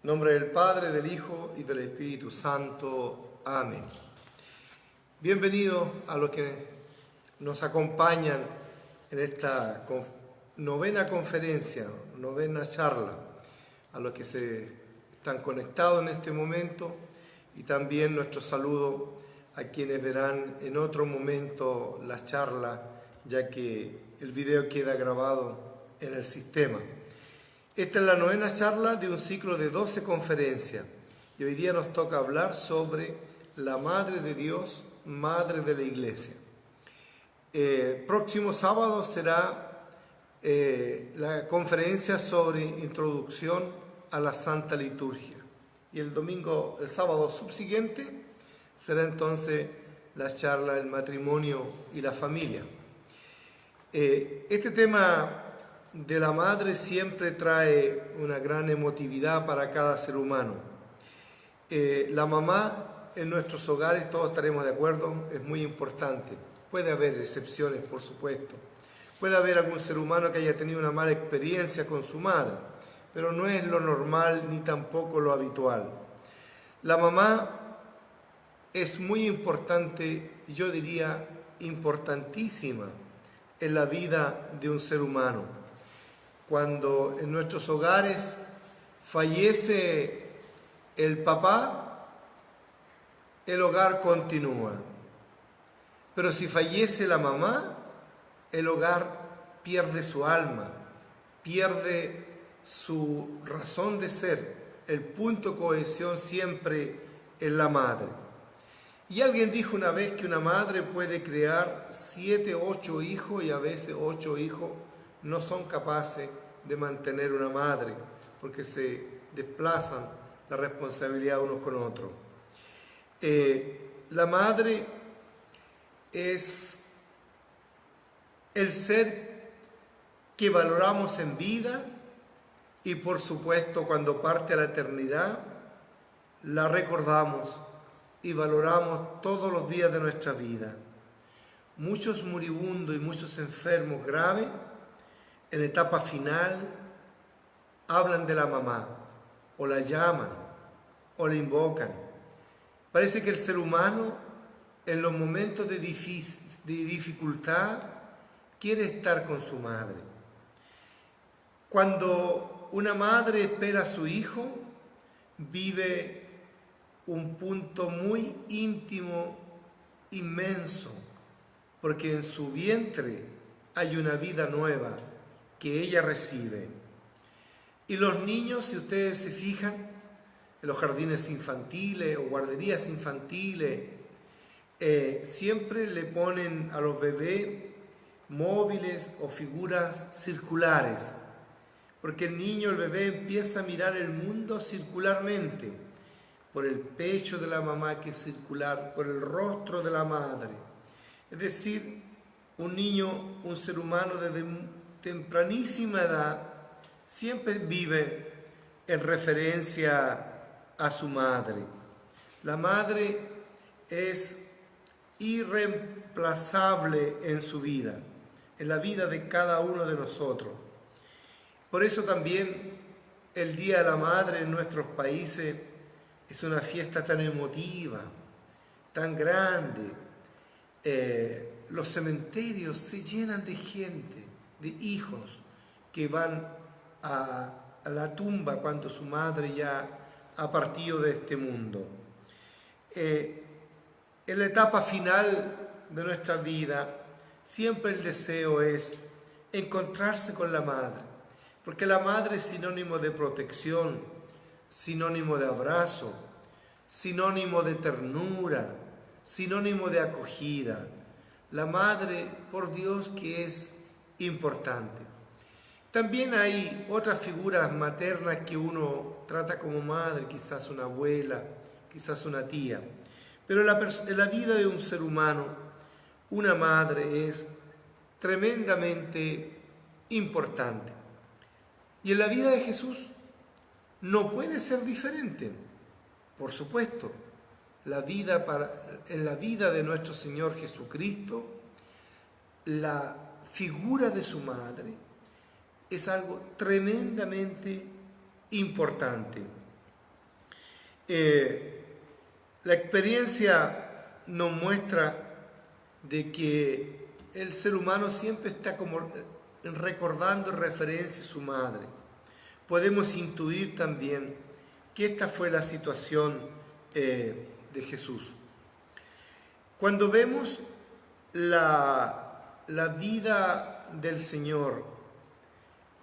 En nombre del Padre, del Hijo y del Espíritu Santo. Amén. Bienvenidos a los que nos acompañan en esta novena conferencia, novena charla, a los que se están conectados en este momento y también nuestro saludo a quienes verán en otro momento la charla, ya que el video queda grabado en el sistema. Esta es la novena charla de un ciclo de 12 conferencias y hoy día nos toca hablar sobre la Madre de Dios, Madre de la Iglesia. Próximo sábado será la conferencia sobre introducción a la Santa Liturgia y el sábado subsiguiente será entonces la charla del matrimonio y la familia. Este tema de la madre siempre trae una gran emotividad para cada ser humano. La mamá en nuestros hogares, todos estaremos de acuerdo, es muy importante. Puede haber excepciones, por supuesto. Puede haber algún ser humano que haya tenido una mala experiencia con su madre, pero no es lo normal ni tampoco lo habitual. La mamá es muy importante, yo diría importantísima, en la vida de un ser humano. Cuando en nuestros hogares fallece el papá, el hogar continúa. Pero si fallece la mamá, el hogar pierde su alma, pierde su razón de ser. El punto de cohesión siempre es la madre. Y alguien dijo una vez que una madre puede crear 7, 8 hijos y a veces 8 hijos no son capaces de mantener una madre porque se desplazan la responsabilidad unos con otros. La madre es el ser que valoramos en vida y por supuesto cuando parte a la eternidad la recordamos y valoramos todos los días de nuestra vida. Muchos moribundos y muchos enfermos graves en etapa final hablan de la mamá, o la llaman, o la invocan. Parece que el ser humano en los momentos de dificultad quiere estar con su madre. Cuando una madre espera a su hijo, vive un punto muy íntimo, inmenso, porque en su vientre hay una vida nueva que ella recibe. Y los niños, si ustedes se fijan, en los jardines infantiles o guarderías infantiles, siempre le ponen a los bebés móviles o figuras circulares, porque el niño, el bebé, empieza a mirar el mundo circularmente, por el pecho de la mamá que es circular, por el rostro de la madre. Es decir, un niño, un ser humano desde tempranísima edad, siempre vive en referencia a su madre. La madre es irreemplazable en su vida, en la vida de cada uno de nosotros. Por eso también el Día de la Madre en nuestros países es una fiesta tan emotiva, tan grande. Los cementerios se llenan de gente, de hijos que van a la tumba cuando su madre ya ha partido de este mundo. En la etapa final de nuestra vida, siempre el deseo es encontrarse con la madre, porque la madre es sinónimo de protección, sinónimo de abrazo, sinónimo de ternura, sinónimo de acogida. La madre, por Dios, que es importante. También hay otras figuras maternas que uno trata como madre, quizás una abuela, quizás una tía. Pero en la vida de un ser humano, una madre es tremendamente importante. Y en la vida de Jesús no puede ser diferente. Por supuesto, en la vida de nuestro Señor Jesucristo, la figura de su madre es algo tremendamente importante. La experiencia nos muestra de que el ser humano siempre está como recordando en referencia a su madre. Podemos intuir también que esta fue la situación de Jesús. Cuando vemos la vida del Señor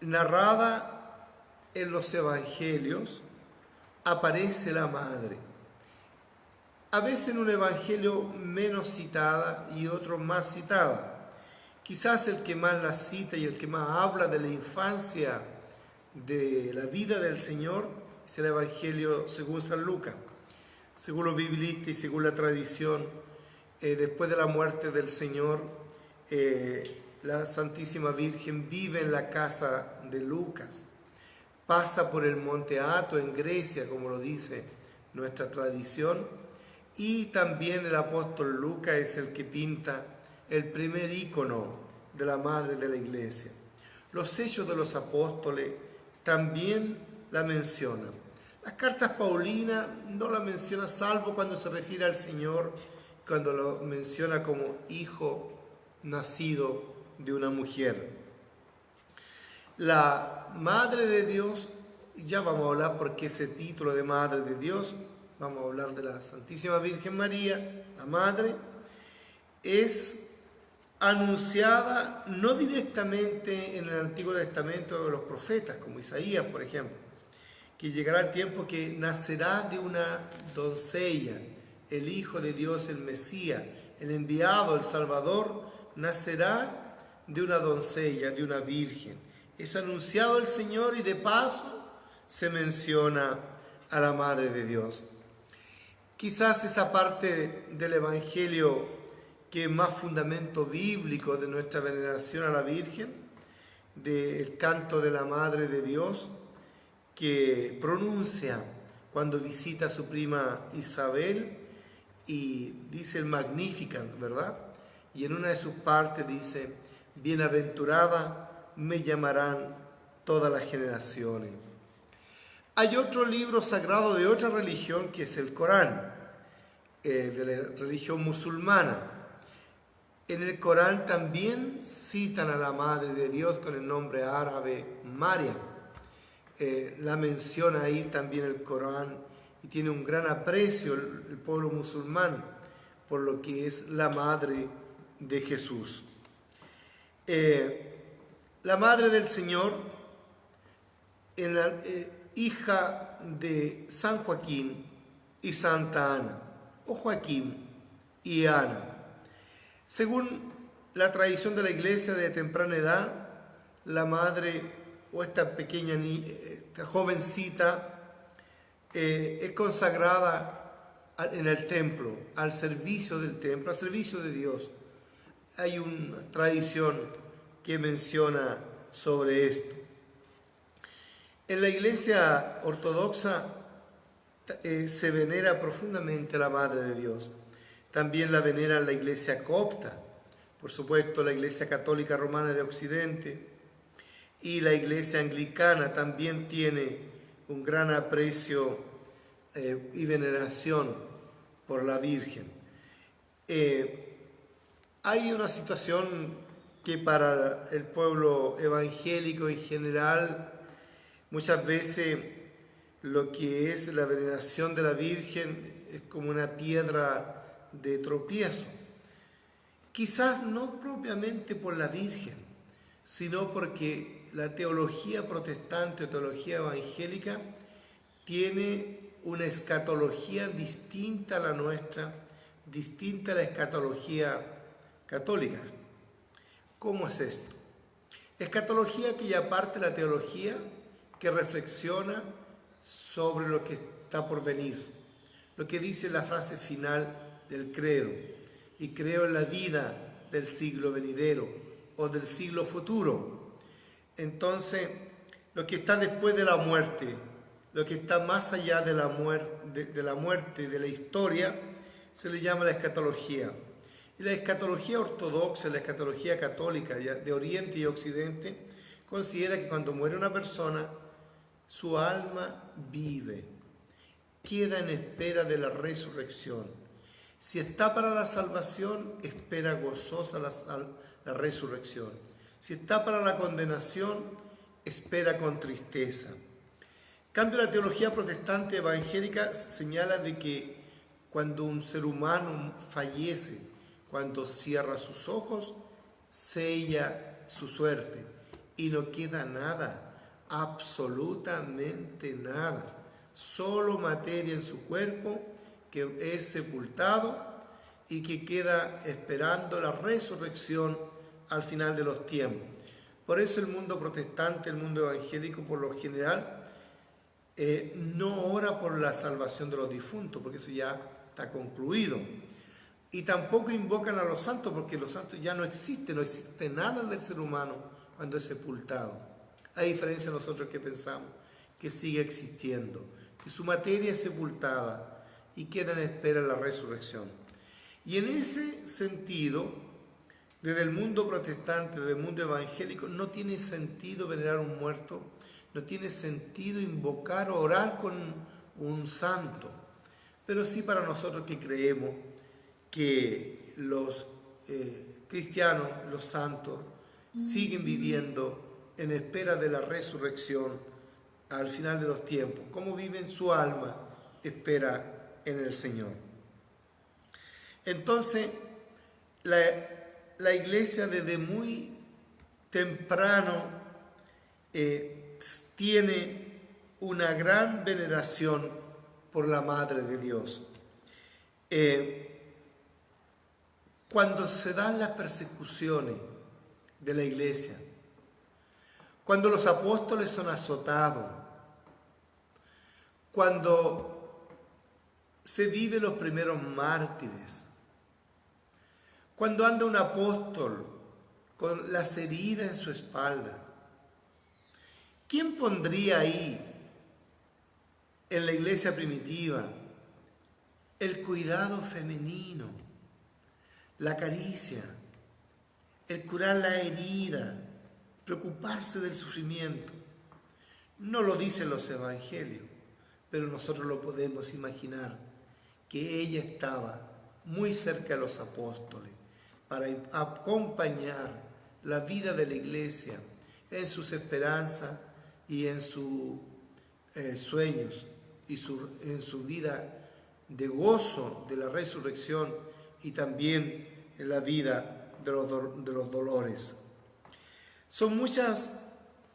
narrada en los evangelios, aparece la madre. A veces en un evangelio menos citada y otro más citada. Quizás el que más la cita y el que más habla de la infancia de la vida del Señor es el evangelio según San Lucas. Según los biblistas y según la tradición, después de la muerte del Señor, la Santísima Virgen vive en la casa de Lucas. Pasa por el monte Athos en Grecia, como lo dice nuestra tradición, y también el apóstol Lucas es el que pinta el primer ícono de la Madre de la Iglesia. Los Hechos de los Apóstoles también la mencionan. Las cartas paulinas no la menciona salvo cuando se refiere al Señor, cuando lo menciona como hijo nacido de una mujer. La Madre de Dios, ya vamos a hablar por qué ese título de Madre de Dios, vamos a hablar de la Santísima Virgen María, la Madre, es anunciada no directamente en el Antiguo Testamento de los profetas, como Isaías, por ejemplo, que llegará el tiempo que nacerá de una doncella, el Hijo de Dios, el Mesías, el enviado, el Salvador, nacerá de una doncella, de una virgen. Es anunciado el Señor y de paso se menciona a la Madre de Dios. Quizás esa parte del Evangelio que es más fundamento bíblico de nuestra veneración a la Virgen, del canto de la Madre de Dios, que pronuncia cuando visita a su prima Isabel y dice el Magnificat, ¿verdad? Y en una de sus partes dice, bienaventurada me llamarán todas las generaciones. Hay otro libro sagrado de otra religión que es el Corán, de la religión musulmana. En el Corán también citan a la Madre de Dios con el nombre árabe María. La menciona ahí también el Corán y tiene un gran aprecio el pueblo musulmán por lo que es la Madre de Jesús. La Madre del Señor, hija de San Joaquín y Santa Ana, o Joaquín y Ana. Según la tradición de la Iglesia de temprana edad, la madre o esta pequeña, esta jovencita, es consagrada en el templo, al servicio del templo, al servicio de Dios. Hay una tradición que menciona sobre esto. En la Iglesia ortodoxa se venera profundamente a la Madre de Dios. También la venera la Iglesia copta, por supuesto la Iglesia Católica Romana de Occidente, y la Iglesia Anglicana también tiene un gran aprecio y veneración por la Virgen. Hay una situación que para el pueblo evangélico en general, muchas veces lo que es la veneración de la Virgen es como una piedra de tropiezo. Quizás no propiamente por la Virgen, sino porque la teología protestante o teología evangélica tiene una escatología distinta a la nuestra, distinta a la escatología católica. ¿Cómo es esto? Escatología que ya parte de la teología que reflexiona sobre lo que está por venir, lo que dice la frase final del credo, y creo en la vida del siglo venidero o del siglo futuro. Entonces, lo que está después de la muerte, lo que está más allá de la muerte, de la historia, se le llama la escatología. Y la escatología ortodoxa, la escatología católica de Oriente y Occidente, considera que cuando muere una persona, su alma vive. queda en espera de la resurrección. Si está para la salvación, espera gozosa la resurrección. Si está para la condenación, espera con tristeza. En cambio, la teología protestante evangélica señala de que cuando un ser humano fallece, cuando cierra sus ojos, sella su suerte y no queda nada, absolutamente nada, solo materia en su cuerpo que es sepultado y que queda esperando la resurrección al final de los tiempos. Por eso el mundo protestante, el mundo evangélico por lo general, no ora por la salvación de los difuntos, porque eso ya está concluido. Y tampoco invocan a los santos, porque los santos ya no existen, no existe nada del ser humano cuando es sepultado. A diferencia de nosotros que pensamos que sigue existiendo, que su materia es sepultada y queda en espera de la resurrección. Y en ese sentido, desde el mundo protestante, desde el mundo evangélico, no tiene sentido venerar a un muerto, no tiene sentido invocar o orar con un santo. Pero sí para nosotros que creemos que los cristianos, los santos, siguen viviendo en espera de la resurrección al final de los tiempos. Cómo viven su alma, espera en el Señor. Entonces, la iglesia desde muy temprano tiene una gran veneración por la Madre de Dios. Cuando se dan las persecuciones de la iglesia, cuando los apóstoles son azotados, cuando se viven los primeros mártires, cuando anda un apóstol con las heridas en su espalda, ¿quién pondría ahí en la iglesia primitiva el cuidado femenino, la caricia, el curar la herida, preocuparse del sufrimiento? No lo dicen los evangelios, pero nosotros lo podemos imaginar, que ella estaba muy cerca de los apóstoles para acompañar la vida de la iglesia en sus esperanzas y en sus sueños y en su vida de gozo de la resurrección y también en la vida de los dolores. Son muchas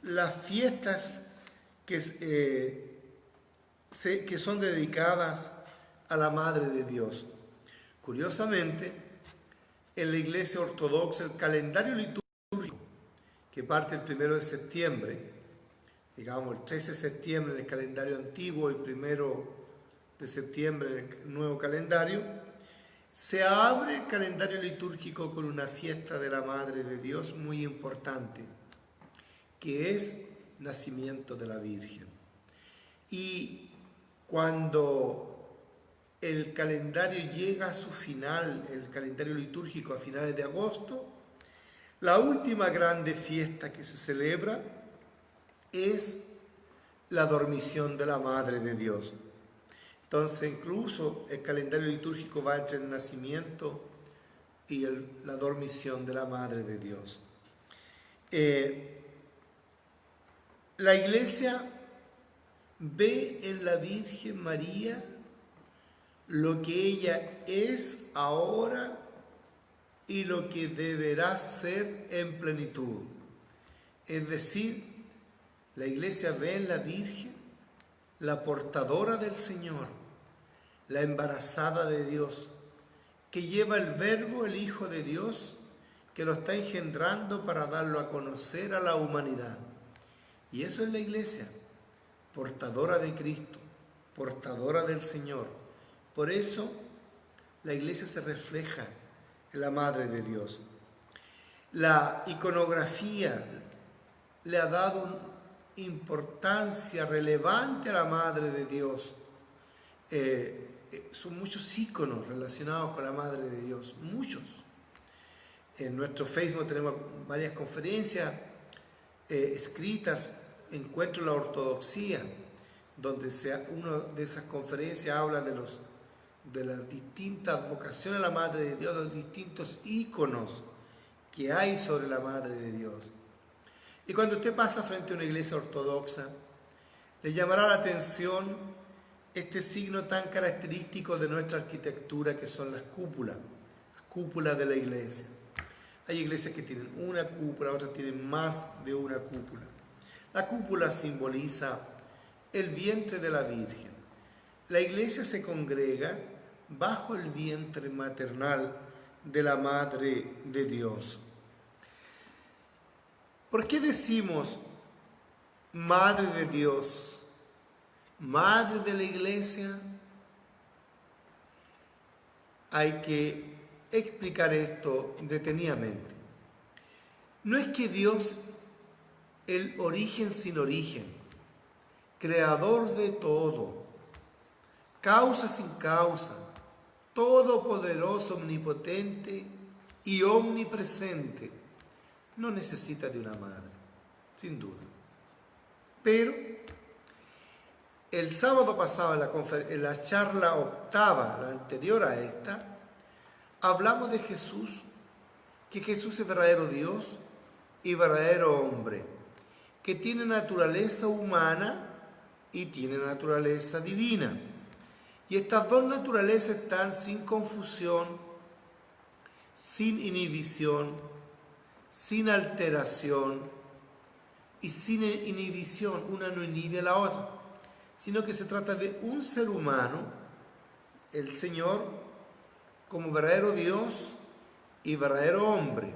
las fiestas que son dedicadas a la Madre de Dios. Curiosamente, en la Iglesia Ortodoxa el calendario litúrgico, que parte el 1 de septiembre, digamos el 13 de septiembre en el calendario antiguo, el 1 de septiembre en el nuevo calendario, se abre el calendario litúrgico con una fiesta de la Madre de Dios muy importante, que es nacimiento de la Virgen. Y cuando el calendario llega a su final, el calendario litúrgico a finales de agosto, la última grande fiesta que se celebra es la dormición de la Madre de Dios. Entonces, incluso el calendario litúrgico va entre el nacimiento y la dormición de la Madre de Dios. La Iglesia ve en la Virgen María lo que ella es ahora y lo que deberá ser en plenitud. Es decir, la Iglesia ve en la Virgen la portadora del Señor, la embarazada de Dios, que lleva el Verbo, el Hijo de Dios, que lo está engendrando para darlo a conocer a la humanidad. Y eso es la Iglesia, portadora de Cristo, portadora del Señor. Por eso la Iglesia se refleja en la Madre de Dios. La iconografía le ha dado importancia relevante a la Madre de Dios. Son muchos íconos relacionados con la Madre de Dios, muchos. En nuestro Facebook tenemos varias conferencias escritas, encuentro la ortodoxia, donde una de esas conferencias habla de las distintas vocaciones a la Madre de Dios, de los distintos íconos que hay sobre la Madre de Dios. Y cuando usted pasa frente a una iglesia ortodoxa, le llamará la atención este signo tan característico de nuestra arquitectura, que son las cúpulas de la iglesia. Hay iglesias que tienen una cúpula, otras tienen más de una cúpula. La cúpula simboliza el vientre de la Virgen. La iglesia se congrega bajo el vientre maternal de la Madre de Dios. ¿Por qué decimos Madre de Dios, Madre de la iglesia? Hay que explicar esto detenidamente. No es que Dios, el origen sin origen, creador de todo, causa sin causa, todopoderoso, omnipotente y omnipresente, no necesita de una madre, sin duda. Pero el sábado pasado, en la charla octava, la anterior a esta, hablamos de Jesús, que Jesús es verdadero Dios y verdadero hombre, que tiene naturaleza humana y tiene naturaleza divina. Y estas dos naturalezas están sin confusión, sin inhibición, sin alteración y sin inhibición. Una no inhibe a la otra, sino que se trata de un ser humano, el Señor, como verdadero Dios y verdadero hombre.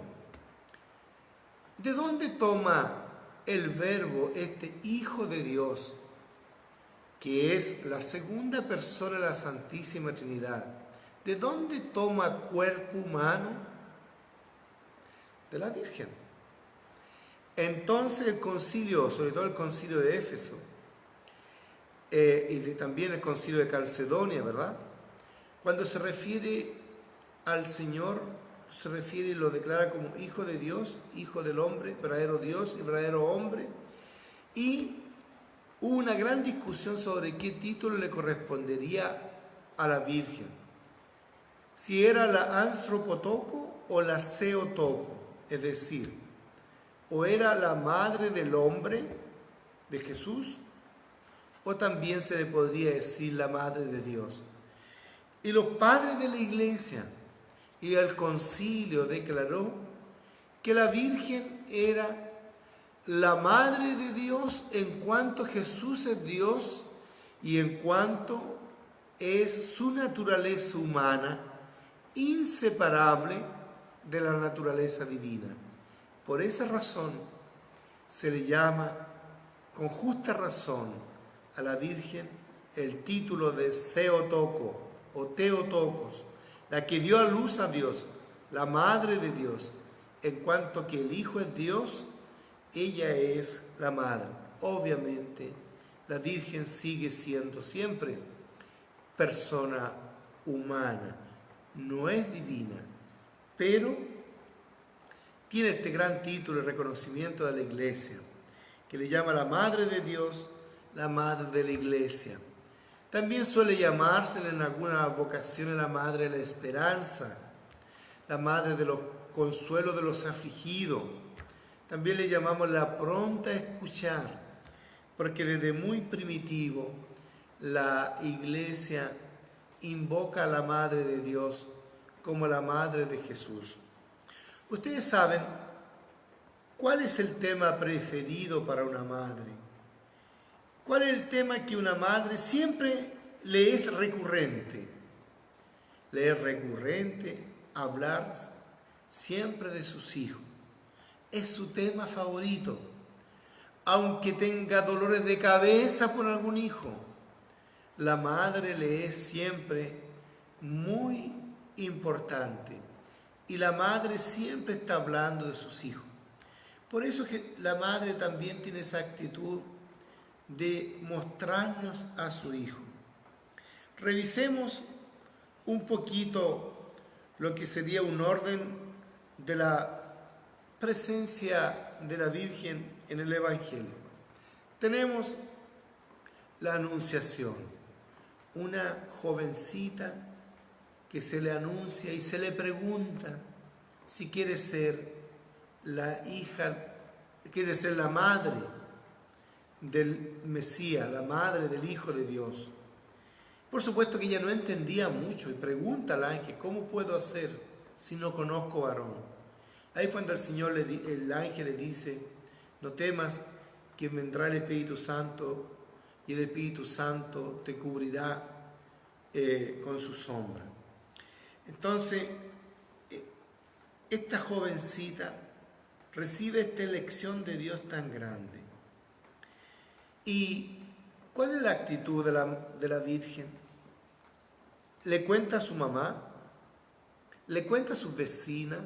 ¿De dónde toma el verbo, este Hijo de Dios, que es la segunda persona de la Santísima Trinidad? ¿De dónde toma cuerpo humano? De la Virgen. Entonces el concilio, sobre todo el concilio de Éfeso, y también el concilio de Calcedonia, ¿verdad? Cuando se refiere al Señor, se refiere y lo declara como Hijo de Dios, Hijo del hombre, verdadero Dios y verdadero hombre. Y hubo una gran discusión sobre qué título le correspondería a la Virgen. Si era la Anthropotoko o la Theotoko, es decir, o era la madre del hombre, de Jesús, o también se le podría decir la madre de Dios. Y los padres de la iglesia y el concilio declaró que la Virgen era la madre de Dios en cuanto Jesús es Dios y en cuanto es su naturaleza humana inseparable de la naturaleza divina. Por esa razón se le llama, con justa razón, a la Virgen el título de Theotoko o Theotokos, la que dio a luz a Dios, la Madre de Dios. En cuanto que el Hijo es Dios, ella es la Madre. Obviamente, la Virgen sigue siendo siempre persona humana, no es divina, pero tiene este gran título y reconocimiento de la Iglesia, que le llama la Madre de Dios, la Madre de la Iglesia. También suele llamarse en algunas vocaciones la Madre de la Esperanza, la Madre de los consuelos de los afligidos. También le llamamos la pronta a escuchar, porque desde muy primitivo la Iglesia invoca a la Madre de Dios como la Madre de Jesús. Ustedes saben cuál es el tema preferido para una madre. ¿Cuál es el tema que una madre siempre le es recurrente? Le es recurrente hablar siempre de sus hijos. Es su tema favorito. Aunque tenga dolores de cabeza por algún hijo, la madre le es siempre muy importante. Y la madre siempre está hablando de sus hijos. Por eso que la madre también tiene esa actitud de mostrarnos a su hijo. Revisemos un poquito lo que sería un orden de la presencia de la Virgen en el Evangelio. Tenemos la anunciación. Una jovencita que se le anuncia y se le pregunta si quiere ser la hija, quiere ser la madre del Mesías, la madre del Hijo de Dios. Por supuesto que ella no entendía mucho y pregunta al ángel, ¿cómo puedo hacer si no conozco varón? Ahí cuando el ángel le dice, no temas que vendrá el Espíritu Santo y el Espíritu Santo te cubrirá con su sombra. Entonces, esta jovencita recibe esta elección de Dios tan grande. ¿Y cuál es la actitud de la Virgen? ¿Le cuenta a su mamá? ¿Le cuenta a su vecina?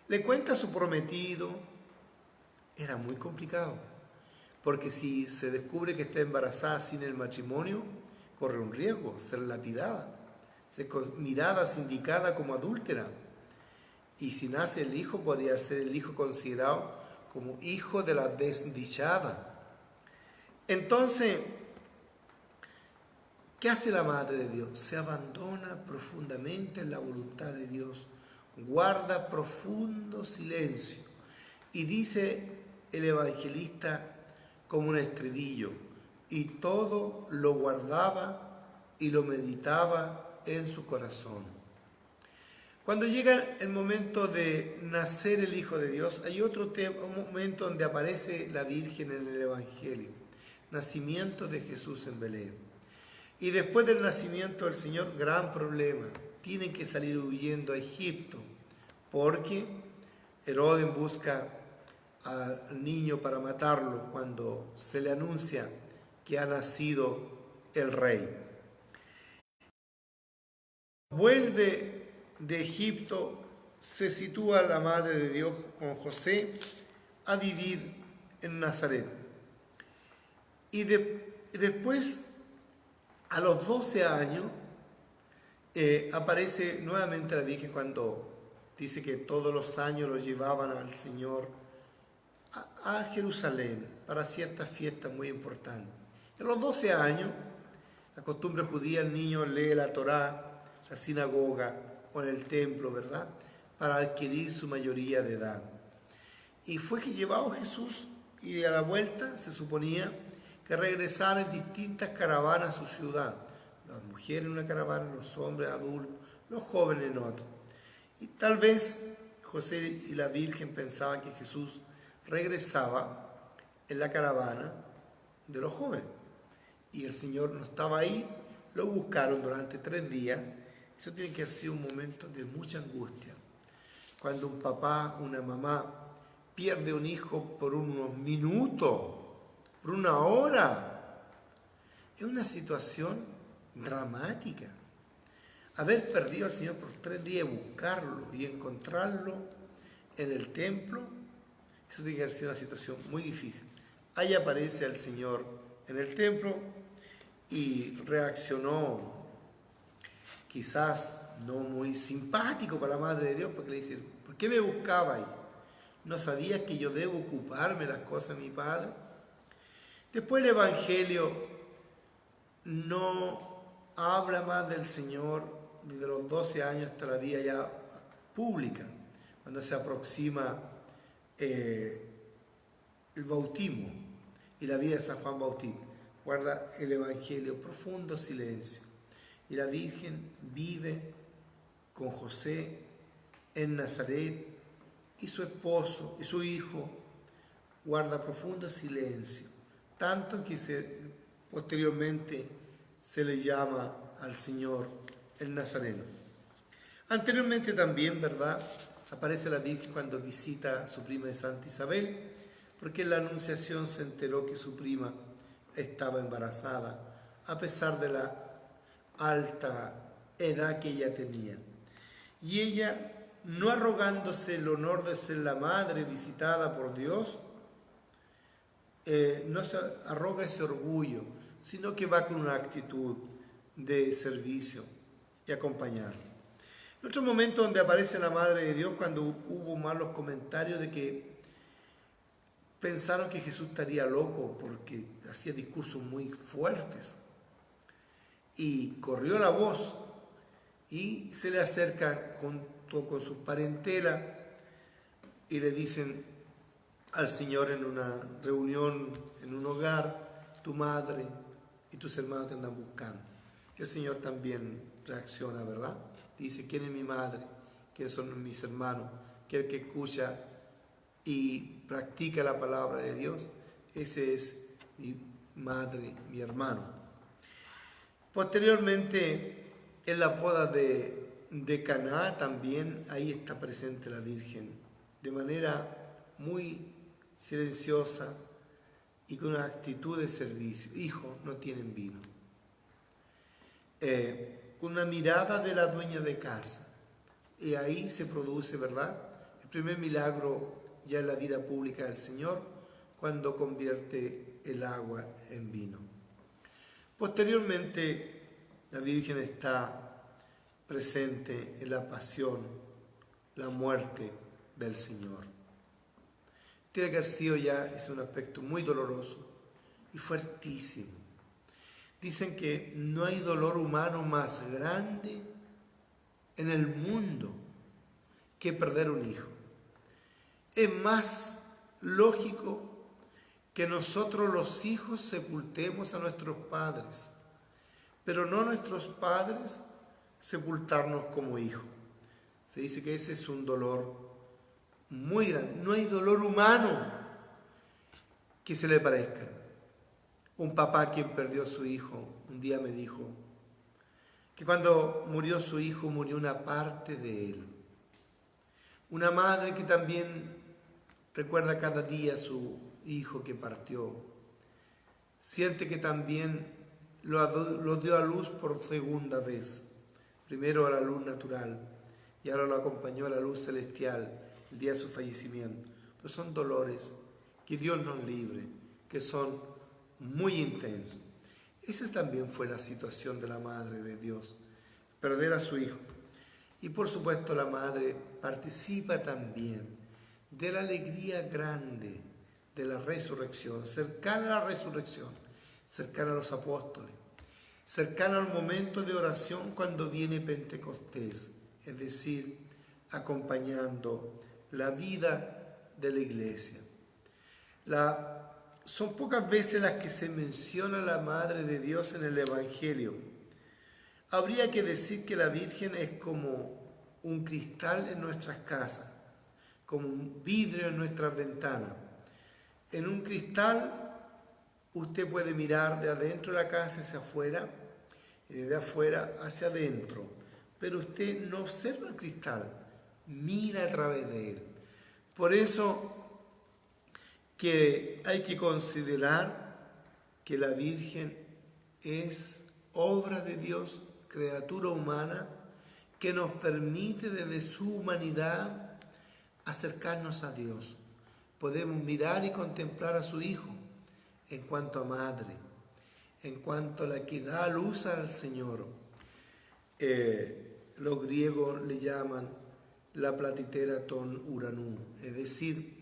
¿Le cuenta a su prometido? Era muy complicado, porque si se descubre que está embarazada sin el matrimonio, corre un riesgo, ser lapidada, ser mirada, sindicada como adúltera. Y si nace el hijo, podría ser el hijo considerado como hijo de la desdichada. Entonces, ¿qué hace la Madre de Dios? Se abandona profundamente en la voluntad de Dios, guarda profundo silencio y dice el evangelista como un estribillo, y todo lo guardaba y lo meditaba en su corazón. Cuando llega el momento de nacer el Hijo de Dios, hay un momento donde aparece la Virgen en el Evangelio, nacimiento de Jesús en Belén. Y después del nacimiento del Señor, gran problema, tienen que salir huyendo a Egipto, porque Herodes busca al niño para matarlo cuando se le anuncia que ha nacido el rey. Vuelve de Egipto, se sitúa la Madre de Dios con José a vivir en Nazaret. Y después, a los 12 años, aparece nuevamente la Virgen cuando dice que todos los años lo llevaban al Señor a Jerusalén para ciertas fiestas muy importantes. A los 12 años, la costumbre judía, el niño lee la Torá, la sinagoga o en el templo, ¿verdad?, para adquirir su mayoría de edad. Y fue que llevado Jesús, y a la vuelta se suponía que regresaran en distintas caravanas a su ciudad. Las mujeres en una caravana, los hombres adultos, los jóvenes en otra. Y tal vez José y la Virgen pensaban que Jesús regresaba en la caravana de los jóvenes. Y el Señor no estaba ahí, lo buscaron durante 3 días. Eso tiene que haber sido un momento de mucha angustia. Cuando un papá, una mamá, pierde un hijo por unos minutos, por una hora, es una situación dramática. Haber perdido al Señor por 3 días, buscarlo y encontrarlo en el templo, eso tiene que haber sido una situación muy difícil. Ahí aparece el Señor en el templo y reaccionó quizás no muy simpático para la Madre de Dios, porque le dice, ¿por qué me buscaba ahí? ¿No sabías que yo debo ocuparme de las cosas de mi Padre? Después el Evangelio no habla más del Señor desde los 12 años hasta la vida ya pública, cuando se aproxima el bautismo y la vida de San Juan Bautista. Guarda el Evangelio, profundo silencio. Y la Virgen vive con José en Nazaret y su esposo y su hijo guarda profundo silencio, tanto que posteriormente se le llama al Señor el Nazareno. Anteriormente también, ¿verdad?, aparece la Virgen cuando visita a su prima de Santa Isabel, porque en la Anunciación se enteró que su prima estaba embarazada, a pesar de la alta edad que ella tenía. Y ella, no arrogándose el honor de ser la madre visitada por Dios, no se arroga ese orgullo, sino que va con una actitud de servicio y acompañar. En otro momento donde aparece la Madre de Dios, cuando hubo malos comentarios de que pensaron que Jesús estaría loco porque hacía discursos muy fuertes. Y corrió la voz y se le acercan junto con sus parentelas y le dicen al Señor en una reunión, en un hogar, tu madre y tus hermanos te andan buscando. Y el Señor también reacciona, ¿verdad? Dice, ¿quién es mi madre? ¿Quiénes son mis hermanos? Que el que escucha y practica la palabra de Dios, ese es mi madre, mi hermano. Posteriormente, en la boda de Caná también ahí está presente la Virgen, de manera muy silenciosa y con una actitud de servicio. Hijo, no tienen vino. Con una mirada de la dueña de casa. Y ahí se produce, ¿verdad?, el primer milagro ya en la vida pública del Señor, cuando convierte el agua en vino. Posteriormente, la Virgen está presente en la pasión, la muerte del Señor. Tiene que haber sido ya, es un aspecto muy doloroso y fuertísimo. Dicen que no hay dolor humano más grande en el mundo que perder un hijo. Es más lógico que nosotros los hijos sepultemos a nuestros padres, pero no nuestros padres sepultarnos como hijos. Se dice que ese es un dolor muy grande. No hay dolor humano que se le parezca. Un papá quien perdió a su hijo un día me dijo que cuando murió su hijo murió una parte de él. Una madre que también recuerda cada día a su hijo que partió. Siente que también lo dio a luz por segunda vez. Primero a la luz natural y ahora lo acompañó a la luz celestial el día de su fallecimiento. Pues son dolores que Dios nos libre, que son muy intensos. Esa también fue la situación de la Madre de Dios, perder a su hijo. Y por supuesto la Madre participa también de la alegría grande de la resurrección, cercana a la resurrección, cercana a los apóstoles, cercana al momento de oración cuando viene Pentecostés, es decir, acompañando la vida de la iglesia. Son pocas veces las que se menciona la Madre de Dios en el Evangelio. Habría que decir que la Virgen es como un cristal en nuestras casas, como un vidrio en nuestras ventanas. En un cristal usted puede mirar de adentro de la casa hacia afuera y de afuera hacia adentro, pero usted no observa el cristal, mira a través de él. Por eso que hay que considerar que la Virgen es obra de Dios, criatura humana, que nos permite desde su humanidad acercarnos a Dios. Podemos mirar y contemplar a su Hijo en cuanto a madre, en cuanto a la que da luz al Señor. Los griegos le llaman la platitera ton uranú, es decir,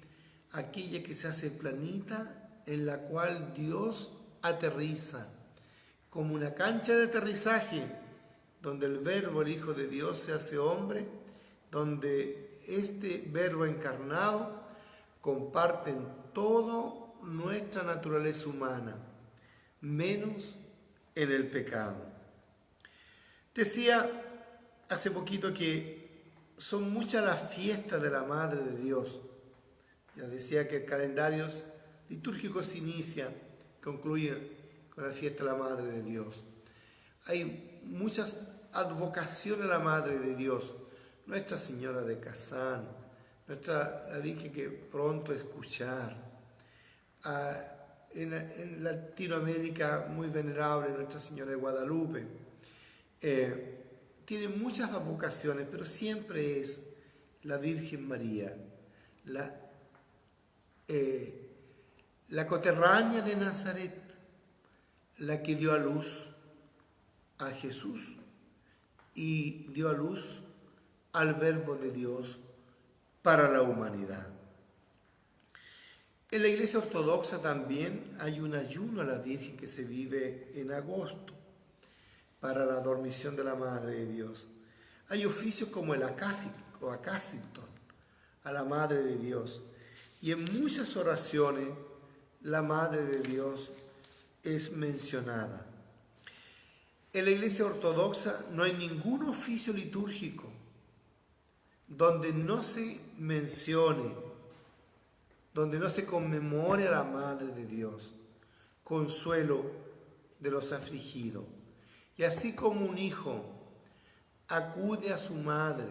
aquella que se hace planita en la cual Dios aterriza, como una cancha de aterrizaje, donde el Verbo, el Hijo de Dios, se hace hombre, donde este Verbo encarnado comparte en toda nuestra naturaleza humana, menos en el pecado. Decía hace poquito que son muchas las fiestas de la Madre de Dios. Ya decía que el calendario litúrgico se inicia, concluye con la fiesta de la Madre de Dios. Hay muchas advocaciones a la Madre de Dios. Nuestra Señora de Kazán, la Virgen que pronto escuchar. En Latinoamérica, muy venerable, Nuestra Señora de Guadalupe. Tiene muchas advocaciones, pero siempre es la Virgen María, la coterránea de Nazaret, la que dio a luz a Jesús y dio a luz al Verbo de Dios para la humanidad. En la Iglesia Ortodoxa también hay un ayuno a la Virgen que se vive en agosto para la dormición de la Madre de Dios. Hay oficios como el acácito a la Madre de Dios. Y en muchas oraciones la Madre de Dios es mencionada. En la Iglesia Ortodoxa no hay ningún oficio litúrgico donde no se mencione, donde no se conmemore a la Madre de Dios, consuelo de los afligidos. Y así como un hijo acude a su madre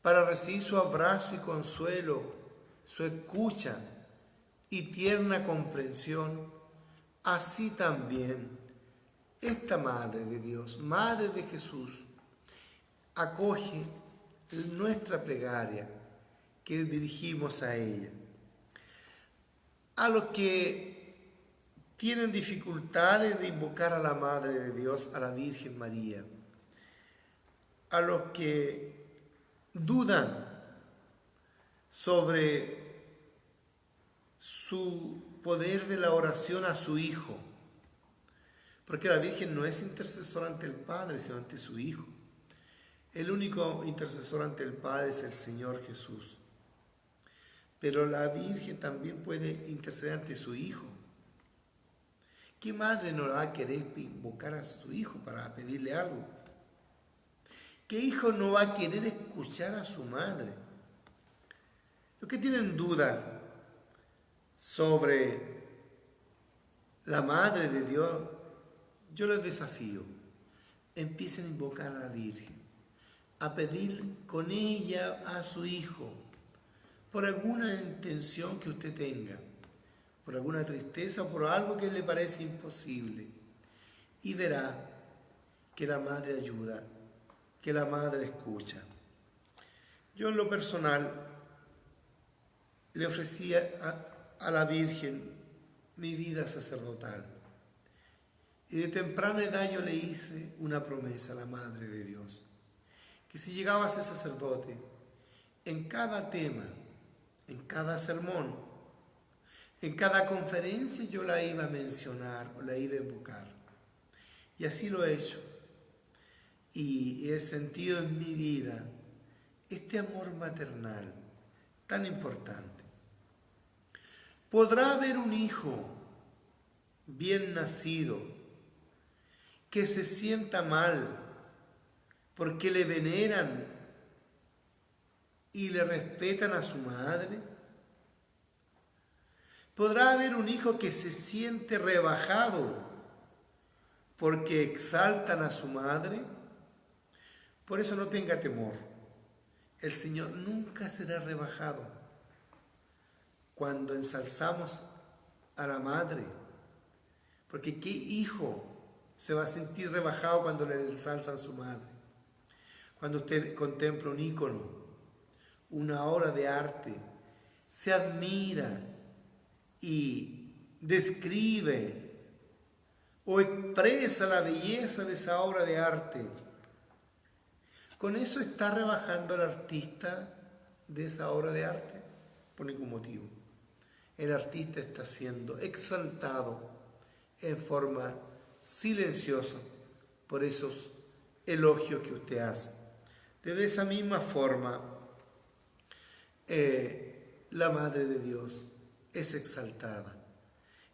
para recibir su abrazo y consuelo, su escucha y tierna comprensión, así también esta Madre de Dios, Madre de Jesús, acoge nuestra plegaria que dirigimos a ella. A los que tienen dificultades de invocar a la Madre de Dios, a la Virgen María, a los que dudan sobre su poder de la oración a su Hijo, porque la Virgen no es intercesora ante el Padre, sino ante su Hijo. El único intercesor ante el Padre es el Señor Jesús. Pero la Virgen también puede interceder ante su Hijo. ¿Qué madre no va a querer invocar a su Hijo para pedirle algo? ¿Qué hijo no va a querer escuchar a su madre? Los que tienen duda sobre la Madre de Dios, yo les desafío, empiecen a invocar a la Virgen, a pedir con ella a su Hijo, por alguna intención que usted tenga, por alguna tristeza o por algo que le parece imposible, y verá que la Madre ayuda, que la Madre escucha. Yo en lo personal le ofrecía a la Virgen mi vida sacerdotal. Y de temprana edad yo le hice una promesa a la Madre de Dios, que si llegaba a ser sacerdote, en cada tema, en cada sermón, en cada conferencia yo la iba a mencionar o la iba a invocar. Y así lo he hecho. Y he sentido en mi vida este amor maternal tan importante. ¿Podrá haber un hijo bien nacido que se sienta mal porque le veneran y le respetan a su madre? ¿Podrá haber un hijo que se siente rebajado porque exaltan a su madre? Por eso no tenga temor. El Señor nunca será rebajado cuando ensalzamos a la madre. Porque ¿qué hijo se va a sentir rebajado cuando le ensalzan a su madre? Cuando usted contempla un ícono, una obra de arte, se admira y describe o expresa la belleza de esa obra de arte. Con eso está rebajando al artista de esa obra de arte, por ningún motivo. El artista está siendo exaltado en forma silenciosa por esos elogios que usted hace. De esa misma forma, la Madre de Dios es exaltada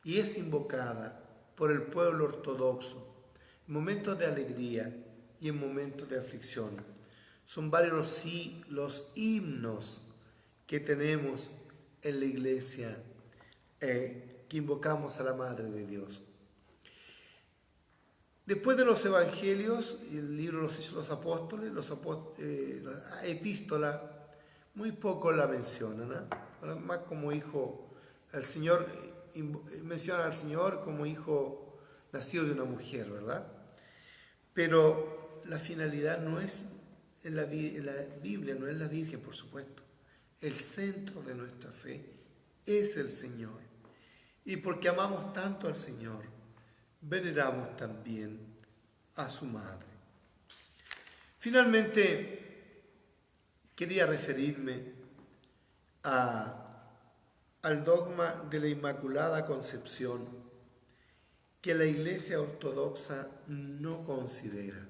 y es invocada por el pueblo ortodoxo en momentos de alegría y en momentos de aflicción. Son varios los himnos que tenemos en la iglesia que invocamos a la Madre de Dios. Después de los evangelios, el libro de los Hechos de los Apóstoles, la epístola, muy poco la mencionan, ¿no? Más como hijo, al Señor, mencionan al Señor como hijo nacido de una mujer, ¿verdad? Pero la finalidad no es en la Biblia, no es la Virgen, por supuesto. El centro de nuestra fe es el Señor. Y porque amamos tanto al Señor, veneramos también a su Madre. Finalmente, quería referirme a al dogma de la Inmaculada Concepción que la Iglesia Ortodoxa no considera.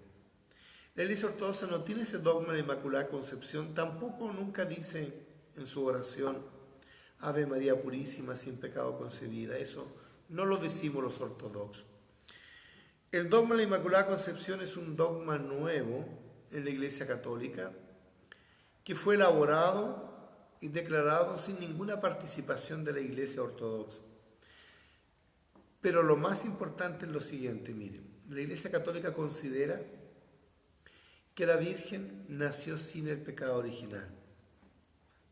La Iglesia Ortodoxa no tiene ese dogma de la Inmaculada Concepción, tampoco nunca dice en su oración Ave María Purísima, sin pecado concebida. Eso no lo decimos los ortodoxos. El dogma de la Inmaculada Concepción es un dogma nuevo en la Iglesia Católica que fue elaborado y declarado sin ninguna participación de la Iglesia Ortodoxa. Pero lo más importante es lo siguiente, miren, la Iglesia Católica considera que la Virgen nació sin el pecado original,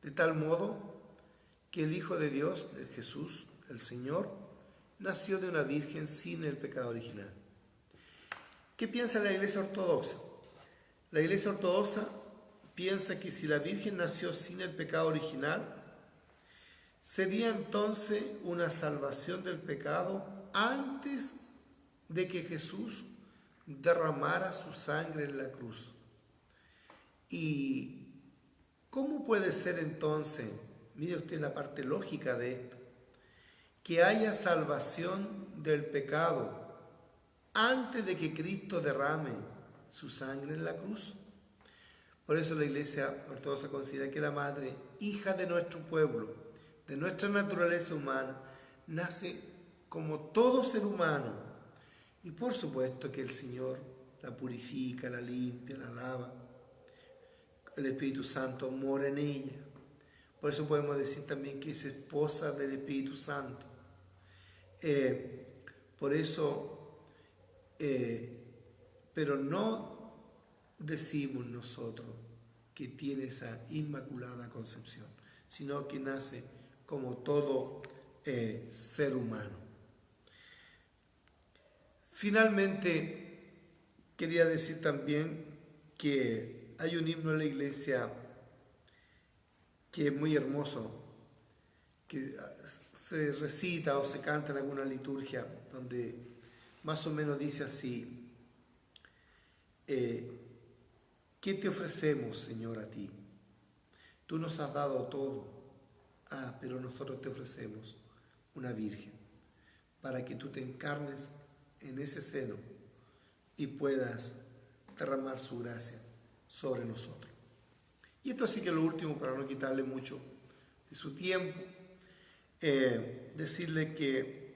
de tal modo que el Hijo de Dios, el Jesús, el Señor, nació de una virgen sin el pecado original. ¿Qué piensa la Iglesia Ortodoxa? La Iglesia Ortodoxa piensa que si la Virgen nació sin el pecado original, sería entonces una salvación del pecado antes de que Jesús derramara su sangre en la cruz. ¿Y cómo puede ser entonces, mire usted la parte lógica de esto, que haya salvación del pecado antes de que Cristo derrame su sangre en la cruz? Por eso la Iglesia Ortodoxa considera que la Madre, hija de nuestro pueblo, de nuestra naturaleza humana, nace como todo ser humano. Y por supuesto que el Señor la purifica, la limpia, la lava. El Espíritu Santo mora en ella. Por eso podemos decir también que es esposa del Espíritu Santo. Por eso, pero no decimos nosotros que tiene esa Inmaculada Concepción, sino que nace como todo ser humano. Finalmente, quería decir también que hay un himno en la iglesia que es muy hermoso, que se recita o se canta en alguna liturgia, donde más o menos dice así: ¿qué te ofrecemos, Señor, a ti? Tú nos has dado todo, pero nosotros te ofrecemos una virgen, para que tú te encarnes en ese seno y puedas derramar su gracia sobre nosotros. Y esto sí que es lo último, para no quitarle mucho de su tiempo, decirle que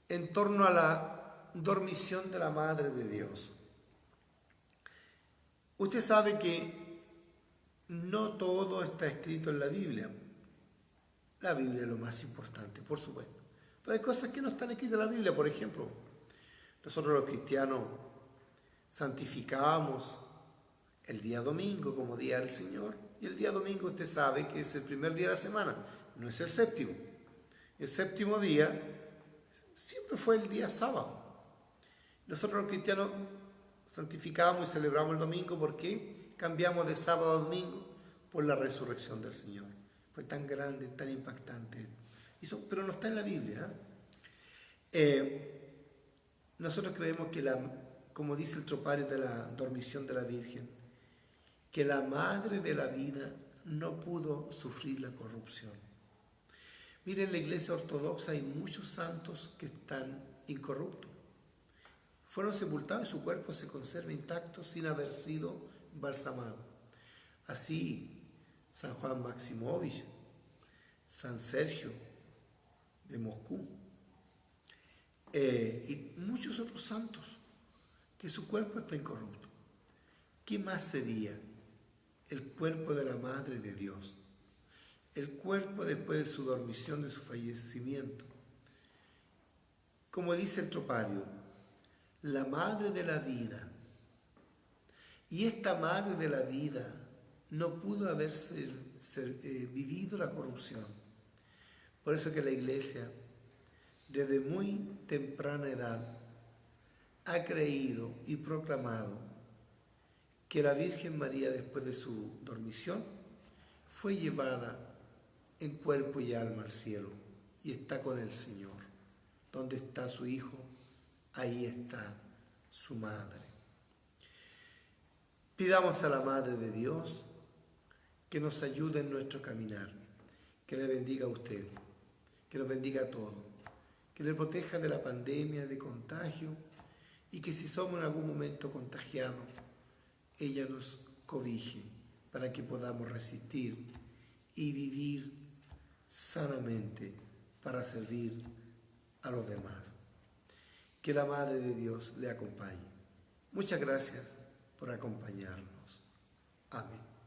en torno a la dormición de la Madre de Dios, usted sabe que no todo está escrito en la Biblia. La Biblia es lo más importante, por supuesto. Pero hay cosas que no están escritas en la Biblia. Por ejemplo, nosotros los cristianos santificamos el día domingo como día del Señor. Y el día domingo usted sabe que es el primer día de la semana, no es el séptimo. El séptimo día siempre fue el día sábado. Nosotros los cristianos santificamos y celebramos el domingo porque cambiamos de sábado a domingo por la resurrección del Señor. Fue tan grande, tan impactante. Pero no está en la Biblia. Nosotros creemos que, como dice el tropario de la dormición de la Virgen, que la Madre de la vida no pudo sufrir la corrupción. Miren, en la Iglesia Ortodoxa hay muchos santos que están incorruptos. Fueron sepultados y su cuerpo se conserva intacto sin haber sido embalsamado. Así, San Juan Maximovich, San Sergio de Moscú, y muchos otros santos, que su cuerpo está incorrupto. ¿Qué más sería el cuerpo de la Madre de Dios? El cuerpo después de su dormición, de su fallecimiento. Como dice el tropario, la Madre de la vida. Y esta Madre de la vida no pudo haberse vivido la corrupción. Por eso que la Iglesia, desde muy temprana edad, ha creído y proclamado que la Virgen María, después de su dormición, fue llevada en cuerpo y alma al cielo y está con el Señor. Donde está su Hijo, ahí está su Madre. Pidamos a la Madre de Dios que nos ayude en nuestro caminar, que le bendiga a usted, que nos bendiga a todos, que le proteja de la pandemia, de contagio, y que si somos en algún momento contagiados, ella nos cobije para que podamos resistir y vivir sanamente para servir a los demás. Que la Madre de Dios le acompañe. Muchas gracias por acompañarnos. Amén.